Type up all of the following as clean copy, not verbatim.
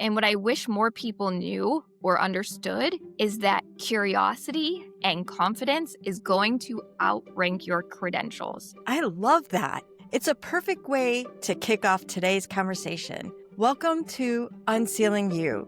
And what I wish more people knew or understood is that curiosity and confidence is going to outrank your credentials. I love that. It's a perfect way to kick off today's conversation. Welcome to UnCeiling You,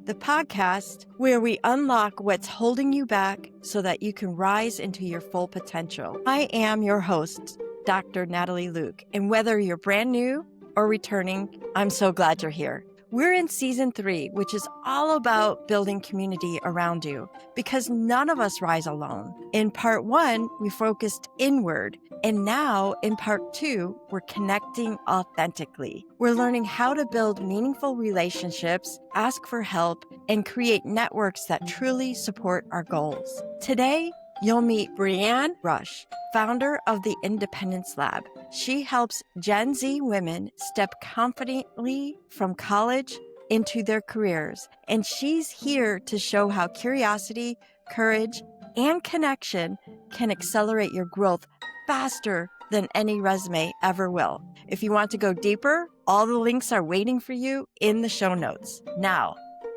the podcast where we unlock what's holding you back so that you can rise into your full potential. I am your host, Dr. Natalie Luke, and whether you're brand new or returning, I'm so glad you're here. We're in season 3, which is all about building community around you because none of us rise alone. In part 1, we focused inward. And now in part 2, we're connecting authentically. We're learning how to build meaningful relationships, ask for help, and create networks that truly support our goals. Today, you'll meet Brianne Rush, founder of the Independence Lab. She helps Gen Z women step confidently from college into their careers. And she's here to show how curiosity, courage, and connection can accelerate your growth faster than any resume ever will. If you want to go deeper, all the links are waiting for you in the show notes. Now,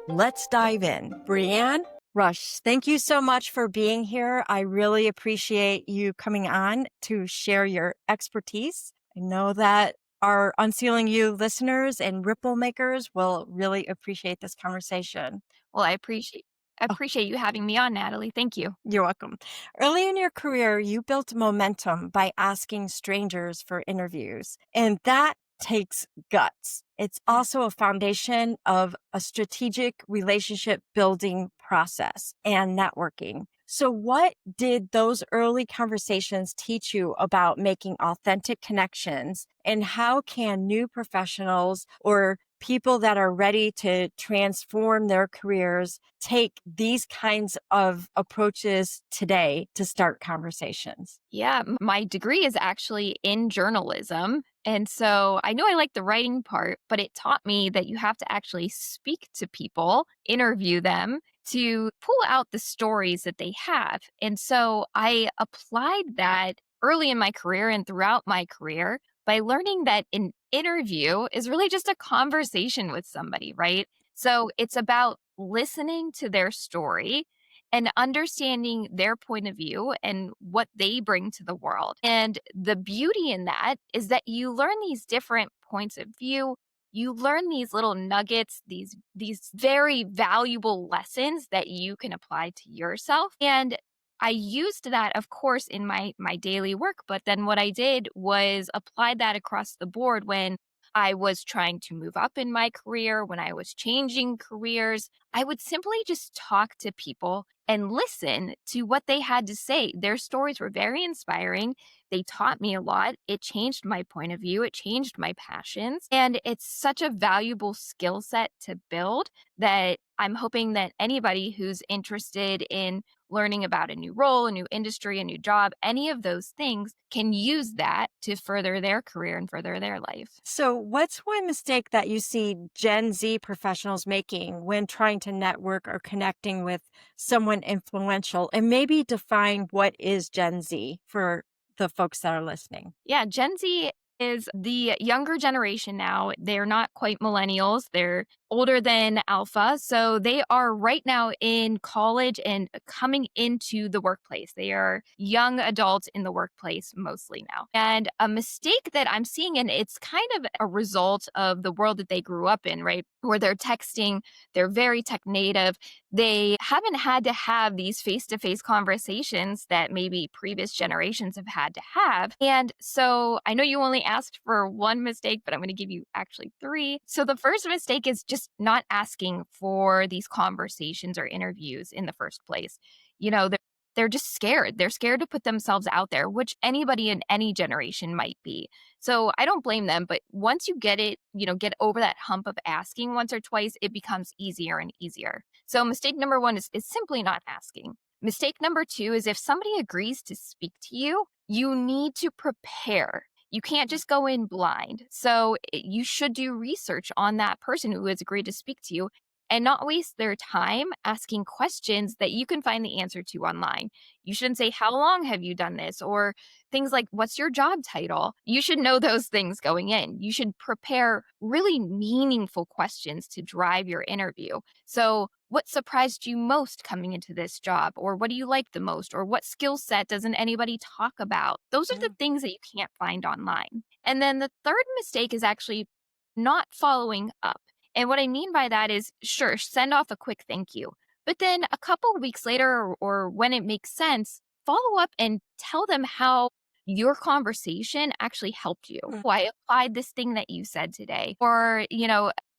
let's dive in. Brianne Rush, thank you so much for being here. I really appreciate you coming on to share your expertise. I know that our Unsealing You listeners and ripple makers will really appreciate this conversation. Well, I appreciate you having me on, Natalie. Thank you. You're welcome. Early in your career, you built momentum by asking strangers for interviews, and that takes guts. It's also a foundation of a strategic relationship building process and networking. So what did those early conversations teach you about making authentic connections, and how can new professionals or people that are ready to transform their careers take these kinds of approaches today to start conversations? Yeah, my degree is actually in journalism. And so I know I like the writing part, but it taught me that you have to actually speak to people, interview them to pull out the stories that they have. And so I applied that early in my career and throughout my career by learning that an interview is really just a conversation with somebody, right? So it's about listening to their story and understanding their point of view and what they bring to the world. And the beauty in that is that you learn these different points of view. You learn these little nuggets, these very valuable lessons that you can apply to yourself. And I used that, of course, in my daily work. But then what I did was apply that across the board when I was trying to move up in my career, when I was changing careers. I would simply just talk to people and listen to what they had to say. Their stories were very inspiring. They taught me a lot. It changed my point of view. It changed my passions. And it's such a valuable skill set to build that I'm hoping that anybody who's interested in learning about a new role, a new industry, a new job, any of those things can use that to further their career and further their life. So, what's one mistake that you see Gen Z professionals making when trying to network or connecting with someone influential? And maybe define what is Gen Z for the folks that are listening. Yeah, Gen Z is the younger generation now. They're not quite millennials. They're older than Alpha. So they are right now in college and coming into the workplace. They are young adults in the workplace mostly now. And a mistake that I'm seeing, and it's kind of a result of the world that they grew up in, right? Where they're texting, they're very tech native. They haven't had to have these face to face conversations that maybe previous generations have had to have. And so I know you only asked for one mistake, but I'm going to give you actually 3. So the first mistake is just not asking for these conversations or interviews in the first place. They're just scared. They're scared to put themselves out there, which anybody in any generation might be. So I don't blame them. But once you get it, get over that hump of asking once or twice, it becomes easier and easier. So mistake number 1 is simply not asking. Mistake number 2 is if somebody agrees to speak to you, you need to prepare. You can't just go in blind. So you should do research on that person who has agreed to speak to you and not waste their time asking questions that you can find the answer to online. You shouldn't say, "How long have you done this?" or things like, "What's your job title?" You should know those things going in. You should prepare really meaningful questions to drive your interview. So, what surprised you most coming into this job? Or what do you like the most? Or what skill set doesn't anybody talk about? Those are the Mm, things that you can't find online. And then the third mistake is actually not following up. And what I mean by that is, sure, send off a quick thank you. But then a couple weeks later, or when it makes sense, follow up and tell them how your conversation actually helped you. mm, "Oh, I applied this thing that you said today." Or,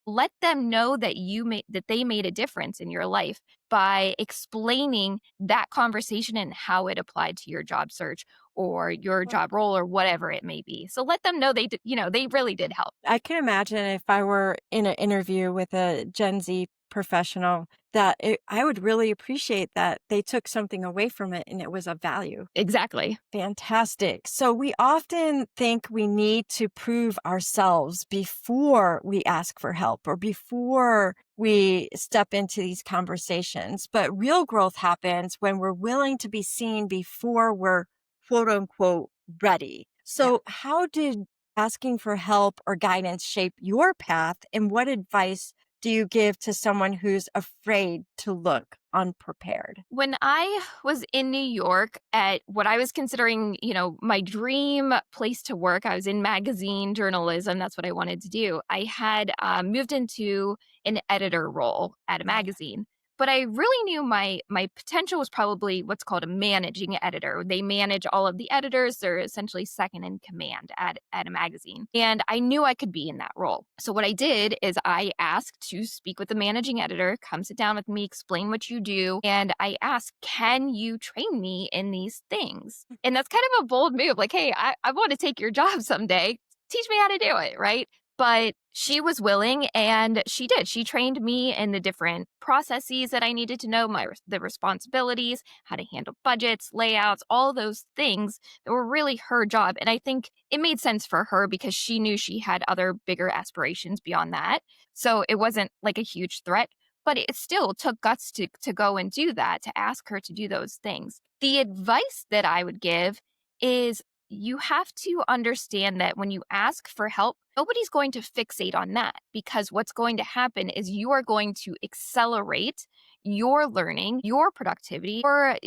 let them know that they made a difference in your life by explaining that conversation and how it applied to your job search or your mm. job role or whatever it may be. So let them know they really did help. I can imagine if I were in an interview with a Gen Z professional I would really appreciate that they took something away from it and it was of value. Exactly. Fantastic. So we often think we need to prove ourselves before we ask for help or before we step into these conversations. But real growth happens when we're willing to be seen before we're quote unquote ready. Yeah. So, how did asking for help or guidance shape your path? And what advice do you give to someone who's afraid to look unprepared? When I was in New York at what I was considering, my dream place to work, I was in magazine journalism. That's what I wanted to do. I had moved into an editor role at a magazine, but I really knew my potential was probably what's called a managing editor. They manage all of the editors. They're essentially second in command at a magazine, and I knew I could be in that role. So what I did is I asked to speak with the managing editor, come sit down with me, explain what you do. And I asked, can you train me in these things? And that's kind of a bold move. Like, hey, I want to take your job someday. Teach me how to do it. Right. But she was willing and she did. She trained me in the different processes that I needed to know, the responsibilities, how to handle budgets, layouts, all those things that were really her job. And I think it made sense for her because she knew she had other bigger aspirations beyond that. So it wasn't like a huge threat, but it still took guts to go and do that, to ask her to do those things. The advice that I would give is you have to understand that when you ask for help, nobody's going to fixate on that because what's going to happen is you are going to accelerate your learning, your productivity, your,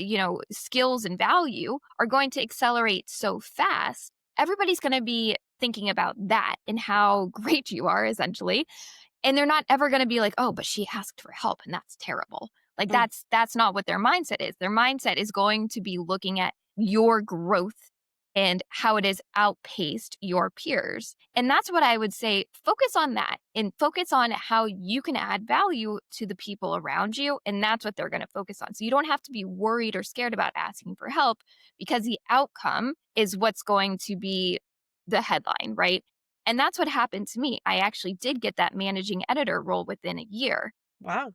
skills and value are going to accelerate so fast. Everybody's going to be thinking about that and how great you are essentially, and they're not ever gonna be like, "Oh, but she asked for help, and that's terrible." Like, Mm. that's not what their mindset is. Their mindset is going to be looking at your growth and how it has outpaced your peers. And that's what I would say, focus on that and focus on how you can add value to the people around you, and that's what they're gonna focus on. So you don't have to be worried or scared about asking for help because the outcome is what's going to be the headline, right? And that's what happened to me. I actually did get that managing editor role within a year, Wow.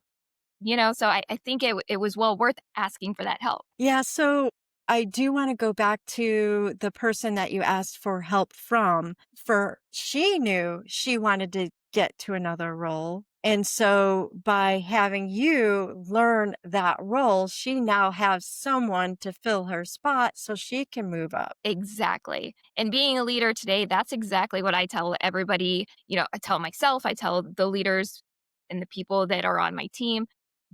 so I think it was well worth asking for that help. Yeah, so I do want to go back to the person that you asked for help from. For she knew she wanted to get to another role. And so by having you learn that role, she now has someone to fill her spot so she can move up. Exactly. And being a leader today, that's exactly what I tell everybody. I tell myself, I tell the leaders and the people that are on my team,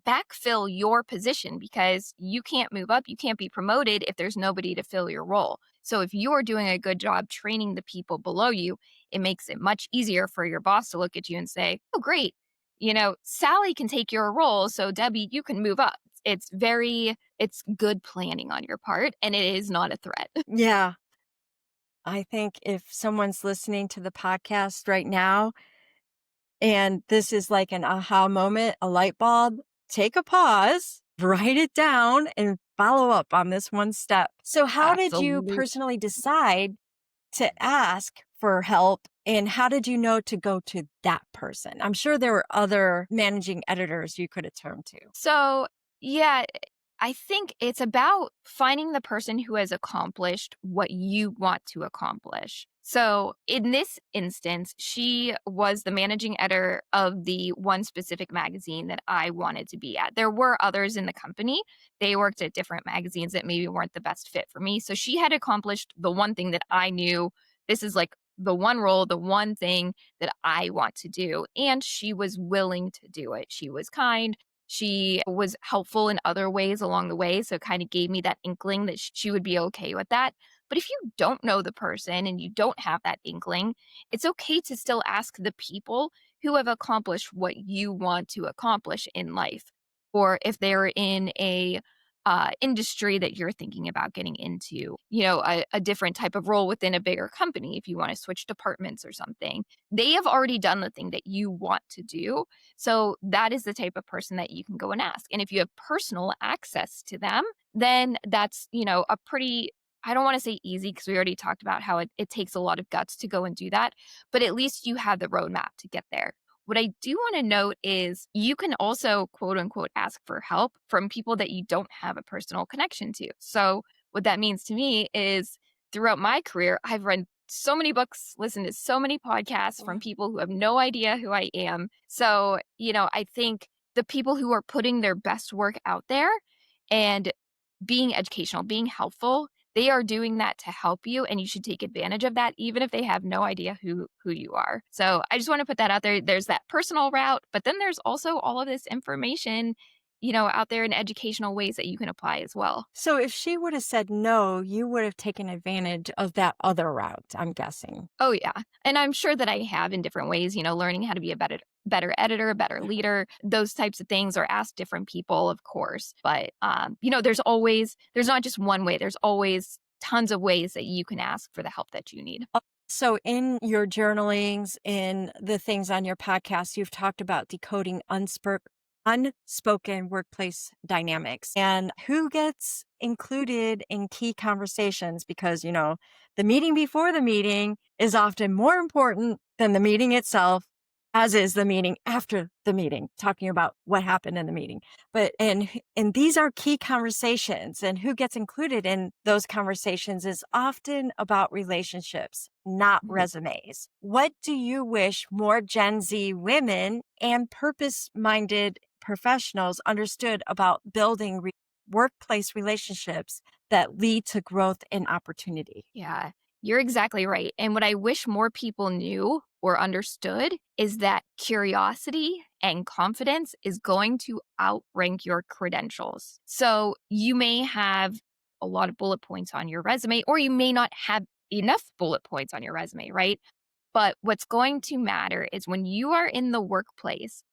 backfill your position because you can't move up, you can't be promoted if there's nobody to fill your role. So if you're doing a good job training the people below you, it makes it much easier for your boss to look at you and say, "Oh, great. Sally can take your role, so Debbie, you can move up." It's good planning on your part and it is not a threat. Yeah. I think if someone's listening to the podcast right now and this is like an aha moment, a light bulb, take a pause, write it down, and follow up on this one step. So, how did you Absolutely. personally decide to ask for help? And how did you know to go to that person? I'm sure there were other managing editors you could have turned to. So, yeah, I think it's about finding the person who has accomplished what you want to accomplish. So, in this instance, she was the managing editor of the one specific magazine that I wanted to be at. There were others in the company. They worked at different magazines that maybe weren't the best fit for me. So, she had accomplished the one thing that I knew this is like the one role, the one thing that I want to do. And she was willing to do it. She was kind. She was helpful in other ways along the way, so it kinda gave me that inkling that she would be okay with that. But if you don't know the person and you don't have that inkling, it's okay to still ask the people who have accomplished what you want to accomplish in life, or if they're in a, industry that you're thinking about getting into, a different type of role within a bigger company if you wanna switch departments or something. They have already done the thing that you want to do, so that is the type of person that you can go and ask. And if you have personal access to them, then that's, a pretty, I don't want to say easy because we already talked about how it takes a lot of guts to go and do that, but at least you have the roadmap to get there. What I do want to note is you can also quote unquote ask for help from people that you don't have a personal connection to. So, what that means to me is throughout my career, I've read so many books, listened to so many podcasts from people who have no idea who I am. So, I think the people who are putting their best work out there and being educational, being helpful, they are doing that to help you and you should take advantage of that even if they have no idea who you are. So, I just want to put that out there. There's that personal route, but then there's also all of this information, out there in educational ways that you can apply as well. So if she would have said no, you would have taken advantage of that other route, I'm guessing. Oh, yeah, and I'm sure that I have in different ways, learning how to be a better editor, a better leader, those types of things, or ask different people, of course, but, there's not just one way, there's always tons of ways that you can ask for the help that you need. So, in your journalings, in the things on your podcast, you've talked about decoding unspoken workplace dynamics and who gets included in key conversations because, the meeting before the meeting is often more important than the meeting itself, as is the meeting after the meeting, talking about what happened in the meeting. And these are key conversations, and who gets included in those conversations is often about relationships, not Mhm. resumes. What do you wish more Gen Z women and purpose-minded professionals understood about building workplace relationships that lead to growth and opportunity? Yeah, you're exactly right. And what I wish more people knew or understood is that curiosity and confidence is going to outrank your credentials. So you may have a lot of bullet points on your resume, or you may not have enough bullet points on your resume, right? But what's going to matter is when you are in the workplace,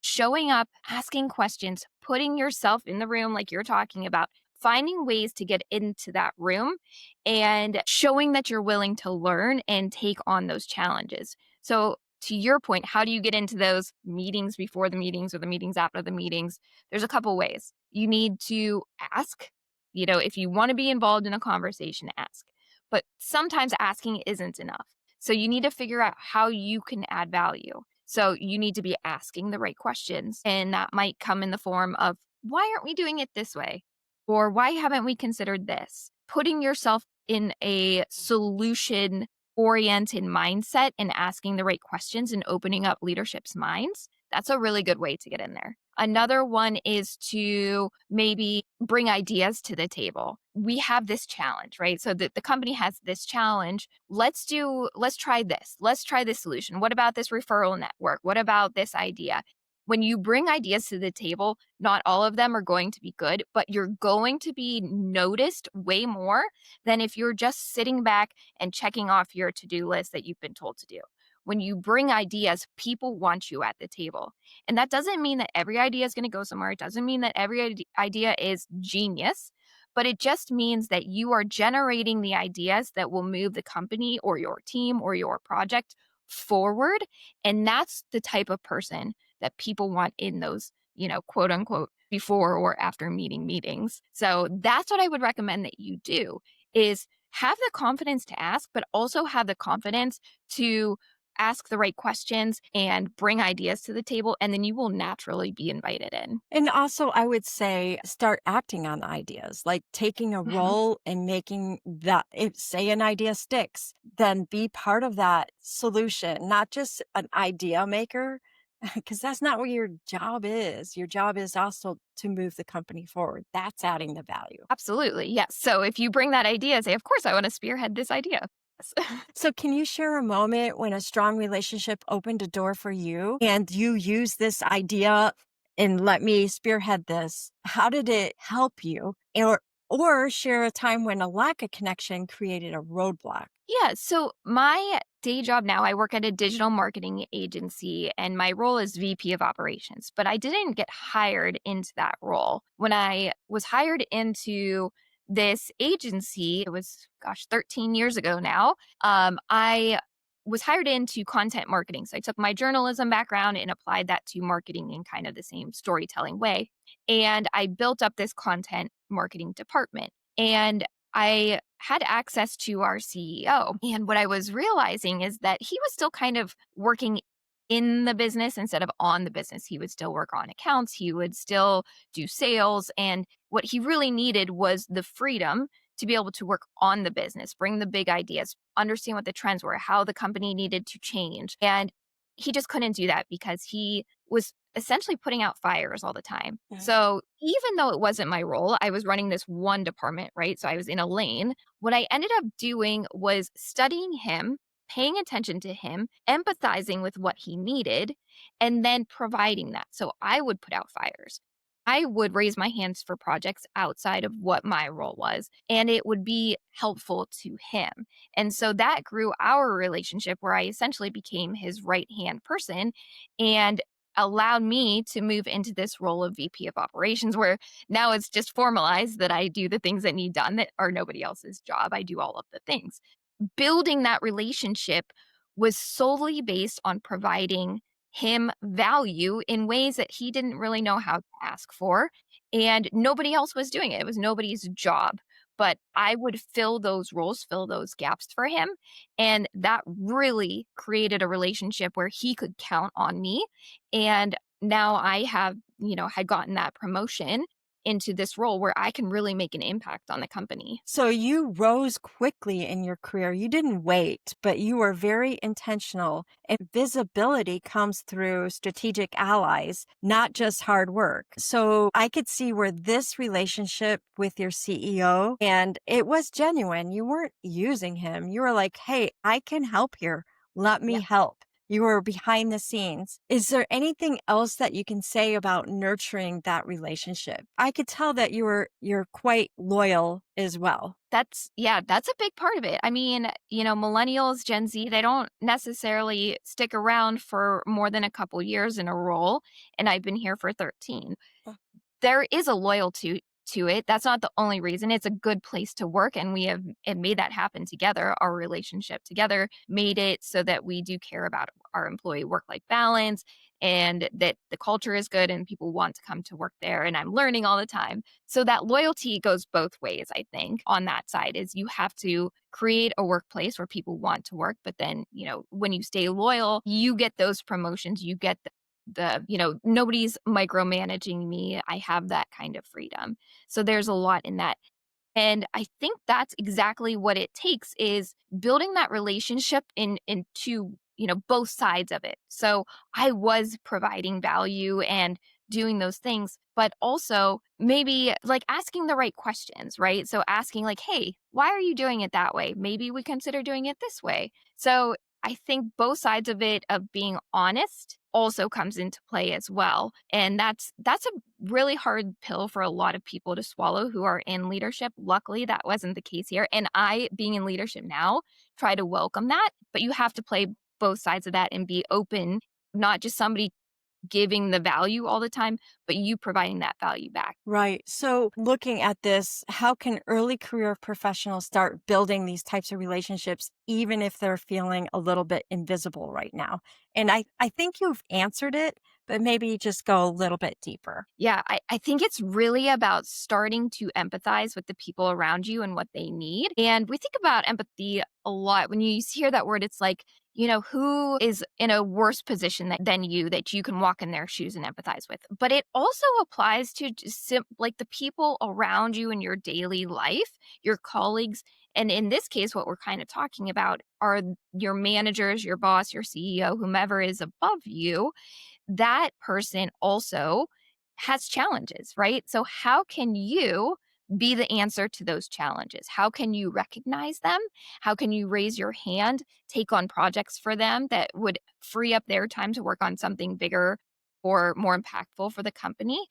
showing up, asking questions, putting yourself in the room like you're talking about, finding ways to get into that room and showing that you're willing to learn and take on those challenges. So, to your point, how do you get into those meetings before the meetings or the meetings after the meetings? There's a couple ways. You need to ask, if you want to be involved in a conversation, ask. But sometimes asking isn't enough. So you need to figure out how you can add value. So you need to be asking the right questions. And that might come in the form of, why aren't we doing it this way? Or why haven't we considered this? Putting yourself in a solution oriented mindset and asking the right questions and opening up leadership's minds. That's a really good way to get in there. Another one is to maybe bring ideas to the table. We have this challenge, right? So the company has this challenge. Let's try this. Let's try this solution. What about this referral network? What about this idea? When you bring ideas to the table, not all of them are going to be good, but you're going to be noticed way more than if you're just sitting back and checking off your to do list that you've been told to do. When you bring ideas, people want you at the table. And that doesn't mean that every idea is going to go somewhere. It doesn't mean that every idea is genius, but it just means that you are generating the ideas that will move the company or your team or your project forward. And that's the type of person that people want in those, quote unquote, before or after meetings. So that's what I would recommend that you do is have the confidence to ask, but also have the confidence to ask the right questions and bring ideas to the table, and then you will naturally be invited in. And also, I would say start acting on the ideas, like taking a Mhm. role and making that, if say an idea sticks, then be part of that solution, not just an idea maker, because that's not what your job is. Your job is also to move the company forward. That's adding the value. Absolutely, yes. So if you bring that idea, say, "Of course, I wanna spearhead this idea." Yes. So, can you share a moment when a strong relationship opened a door for you and you used this idea and let me spearhead this? How did it help you? Or share a time when a lack of connection created a roadblock? Yeah, so my day job now, I work at a digital marketing agency and my role is VP of operations, but I didn't get hired into that role. When I was hired into this agency, it was, gosh, 13 years ago now. I was hired into content marketing. So I took my journalism background and applied that to marketing in kind of the same storytelling way. And I built up this content marketing department. And I had access to our CEO. And what I was realizing is that he was still kind of working in the business instead of on the business. He would still work on accounts, he would still do sales. And what he really needed was the freedom to be able to work on the business, bring the big ideas, understand what the trends were, how the company needed to change. And he just couldn't do that because he was essentially putting out fires all the time. Mhm. So even though it wasn't my role, I was running this one department, right? So I was in a lane. What I ended up doing was studying him, paying attention to him, empathizing with what he needed, and then providing that. So I would put out fires. I would raise my hands for projects outside of what my role was, and it would be helpful to him. And so that grew our relationship where I essentially became his right hand person and allowed me to move into this role of VP of operations, where now it's just formalized that I do the things that need done that are nobody else's job. I do all of the things. Building that relationship was solely based on providing him value in ways that he didn't really know how to ask for. And nobody else was doing it. It was nobody's job. But I would fill those roles, fill those gaps for him. And that really created a relationship where he could count on me. And now I have, had gotten that promotion into this role where I can really make an impact on the company. So you rose quickly in your career. You didn't wait, but you were very intentional. And visibility comes through strategic allies, not just hard work. So I could see where this relationship with your CEO, and it was genuine. You weren't using him. You were like, hey, I can help here. Let me Yeah. help. You were behind the scenes. Is there anything else that you can say about nurturing that relationship? I could tell that you're quite loyal as well. That's a big part of it. I mean, millennials, Gen Z, they don't necessarily stick around for more than a couple years in a role, and I've been here for 13. There is a loyalty to it. That's not the only reason. It's a good place to work, and we have made that happen together. Our relationship together made it so that we do care about our employee work-life balance and that the culture is good and people want to come to work there, and I'm learning all the time. So that loyalty goes both ways, I think, on that side is you have to create a workplace where people want to work, but then, when you stay loyal, you get those promotions, you get nobody's micromanaging me. I have that kind of freedom. So there's a lot in that. And I think that's exactly what it takes is building that relationship into, both sides of it. So I was providing value and doing those things, but also maybe like asking the right questions, right? So asking like, "Hey, why are you doing it that way? Maybe we consider doing it this way." So I think both sides of it of being honest also comes into play as well. And that's a really hard pill for a lot of people to swallow who are in leadership. Luckily, that wasn't the case here. And I, being in leadership now, try to welcome that. But you have to play both sides of that and be open, not just somebody giving the value all the time, but you providing that value back. Right. So, looking at this, how can early career professionals start building these types of relationships, even if they're feeling a little bit invisible right now? And I think you've answered it, but maybe just go a little bit deeper. Yeah, I think it's really about starting to empathize with the people around you and what they need. And we think about empathy a lot. When you hear that word, it's like, who is in a worse position than you that you can walk in their shoes and empathize with. But it also applies to just like the people around you in your daily life, your colleagues. And in this case, what we're kind of talking about are your managers, your boss, your CEO, whomever is above you. That person also has challenges, right? So, how can you be the answer to those challenges? How can you recognize them? How can you raise your hand, take on projects for them that would free up their time to work on something bigger or more impactful for the company?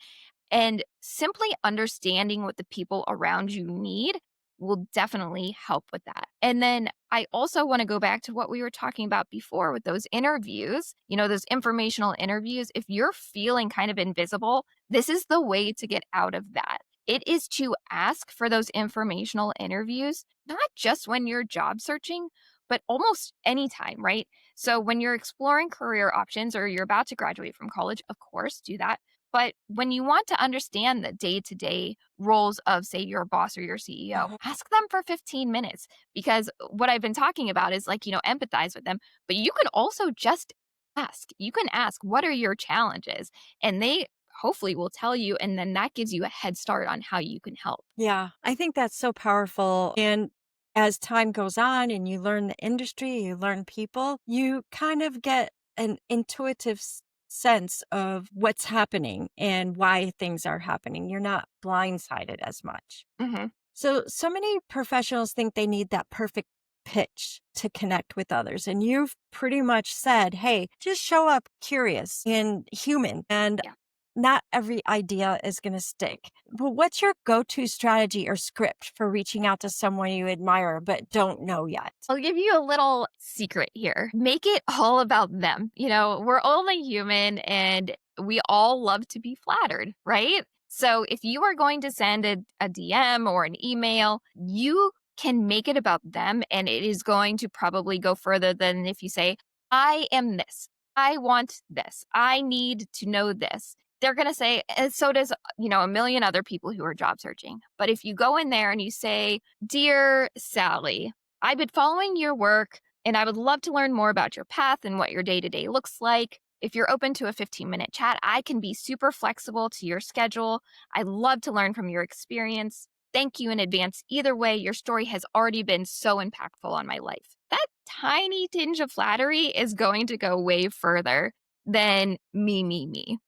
And simply understanding what the people around you need will definitely help with that. And then I also want to go back to what we were talking about before with those interviews, those informational interviews. If you're feeling kind of invisible, this is the way to get out of that. It is to ask for those informational interviews, not just when you're job searching, but almost anytime, right? So when you're exploring career options or you're about to graduate from college, of course, do that. But when you want to understand the day to day roles of, say, your boss or your CEO, Mhm. ask them for 15 minutes because what I've been talking about is like, empathize with them. But you can also just ask. You can ask, what are your challenges? And they hopefully will tell you. And then that gives you a head start on how you can help. Yeah, I think that's so powerful. And as time goes on and you learn the industry, you learn people, you kind of get an intuitive sense of what's happening and why things are happening. You're not blindsided as much. Hmm. So many professionals think they need that perfect pitch to connect with others. And you've pretty much said, hey, just show up curious and human. And Yeah. not every idea is going to stick. But what's your go to strategy or script for reaching out to someone you admire but don't know yet? I'll give you a little secret here. Make it all about them. We're only human and we all love to be flattered, right? So if you are going to send a DM or an email, you can make it about them and it is going to probably go further than if you say, I am this. I want this. I need to know this. They're going to say, and so does, a million other people who are job searching. But if you go in there and you say, Dear Sally, I've been following your work and I would love to learn more about your path and what your day to day looks like. If you're open to a 15-minute chat, I can be super flexible to your schedule. I'd love to learn from your experience. Thank you in advance. Either way, your story has already been so impactful on my life. That tiny tinge of flattery is going to go way further than me, me, me.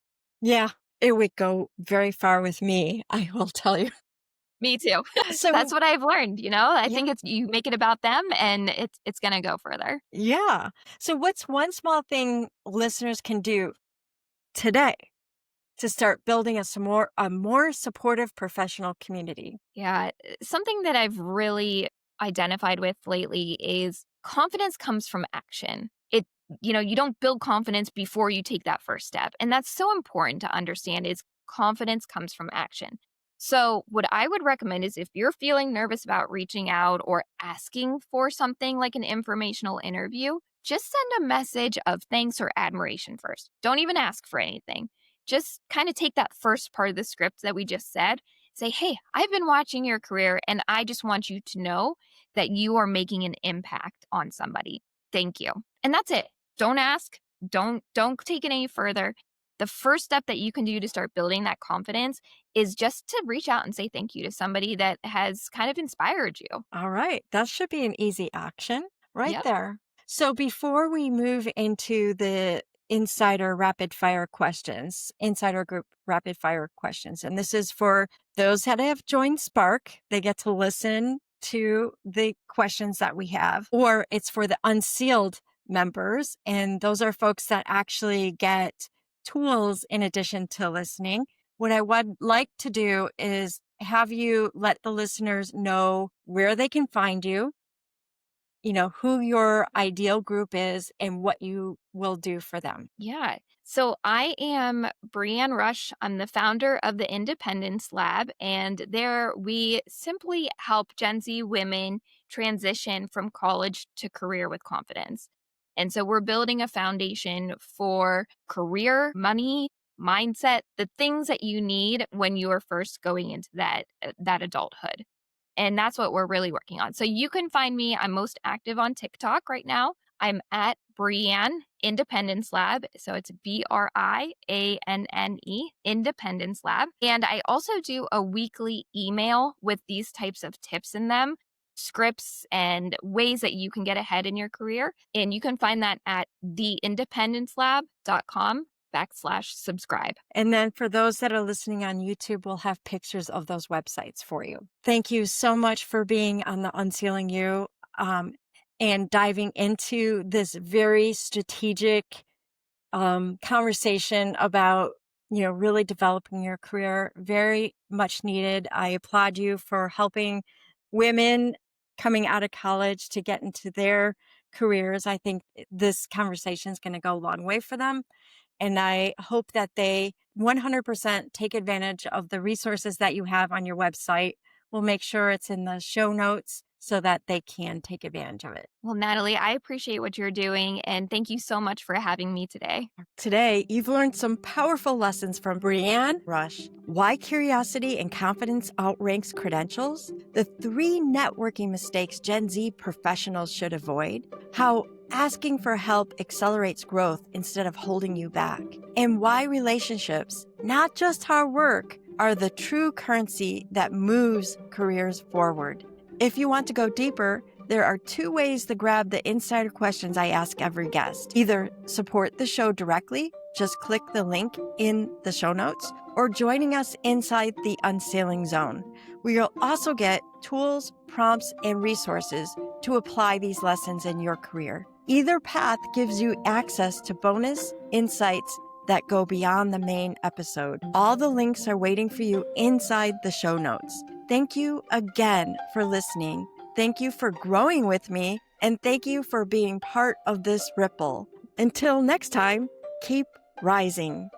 Yeah, it would go very far with me, I will tell you. Me too. That's So, what I've learned. I yeah, think it's you make it about them and it's going to go further. yeah. So, what's one small thing listeners can do today to start building a more supportive professional community? Yeah, something that I've really identified with lately is confidence comes from action. You don't build confidence before you take that first step. And that's so important to understand is confidence comes from action. So, what I would recommend is if you're feeling nervous about reaching out or asking for something like an informational interview, just send a message of thanks or admiration first. Don't even ask for anything. Just kind of take that first part of the script that we just said. Say, hey, I've been watching your career and I just want you to know that you are making an impact on somebody. Thank you. And that's it. Don't ask. Don't take it any further. The first step that you can do to start building that confidence is just to reach out and say thank you to somebody that has kind of inspired you. All right. That should be an easy action right Yep. there. So before we move into the insider group rapid fire questions, and this is for those that have joined Spark, they get to listen to the questions that we have, or it's for the unsealed members. And those are folks that actually get tools in addition to listening. What I would like to do is have you let the listeners know where they can find you, who your ideal group is and what you will do for them. Yeah. So I am Brianne Rush. I'm the founder of the Independence Lab, and there we simply help Gen Z women transition from college to career with confidence. And so we're building a foundation for career, money, mindset, the things that you need when you are first going into that adulthood. And that's what we're really working on. So you can find me. I'm most active on TikTok right now. I'm at Brianne Independence Lab. So it's BRIANNE Independence Lab. And I also do a weekly email with these types of tips in them, scripts and ways that you can get ahead in your career. And you can find that at theindependencelab.com/subscribe. And then for those that are listening on YouTube, we'll have pictures of those websites for you. Thank you so much for being on the Unsealing You and diving into this very strategic conversation about, really developing your career. Very much needed. I applaud you for helping women coming out of college to get into their careers. I think this conversation is going to go a long way for them. And I hope that they 100% take advantage of the resources that you have on your website. We'll make sure it's in the show notes so that they can take advantage of it. Well, Natalie, I appreciate what you're doing. And thank you so much for having me today. Today, you've learned some powerful lessons from Brianne Rush, why curiosity and confidence outranks credentials, the 3 networking mistakes Gen Z professionals should avoid, how asking for help accelerates growth instead of holding you back, and why relationships, not just hard work, are the true currency that moves careers forward. If you want to go deeper, there are 2 ways to grab the insider questions I ask every guest. Either support the show directly, just click the link in the show notes, or joining us inside the Unsailing Zone, where you'll also get tools, prompts, and resources to apply these lessons in your career. Either path gives you access to bonus insights that go beyond the main episode. All the links are waiting for you inside the show notes. Thank you again for listening. Thank you for growing with me, and thank you for being part of this ripple. Until next time, keep rising.